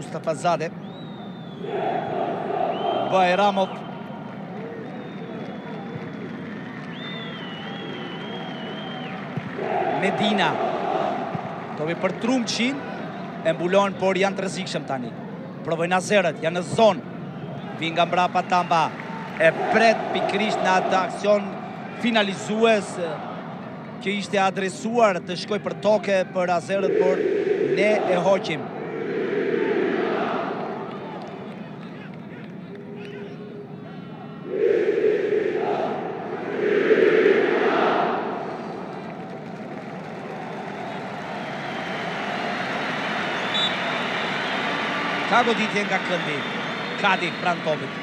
Mustafazade. Bajramov. Medina. Topi për Trumçin. E mbulon, por janë të rrezikshëm tani. Provojnë azerët, janë në zonë. Vinë nga mbrapa Tamba. E pret pikrisht në atë aksion finalizues që ishte adresuar të shkoj për toke për azerët, por ne e hoqim. Ka goditje nga këndi. Kadi pranë topit.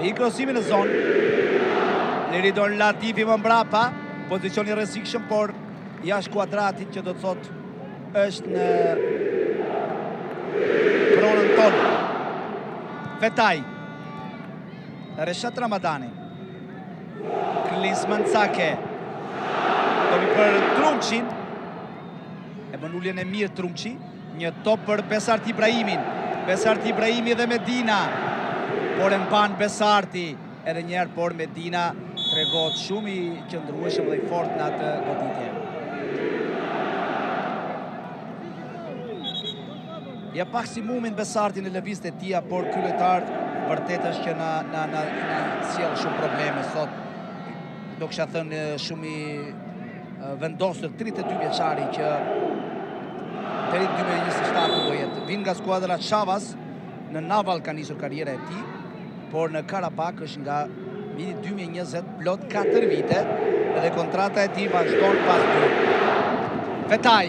I krosimi në zonë. Liridon Latifi më mbrapa. Pozicioni rrezikshëm, por jashtë kuadratit, që do të thot është në pronën tonë. Fetaj. Reshat Ramadani. Klinsmann Cake. Topi për Trumçin. E bën ulljen e mirë Trumçi. Një top për Besart Ibrahimin. Besart Ibrahimi dhe Medina. Por e mban Besarti. Edhe njerë, por Medina tregot shumë i qëndrueshëm dhe i fort në atë goditje. Ja maksimumin Besarti në lëvizjet e tija, por ky lojtar vërtet është që na sjell shumë probleme sot. Do kisha thënë shumë i vendosur, 32 vjeçari që deri në 2027 do jetë. Vin nga skuadra Chavas, në Naval ka nisur karriera e tij, por në Karabakh është nga viti 2020, plot 4 vite, edhe kontrata e tij vazhdon pas 2. Fetaj.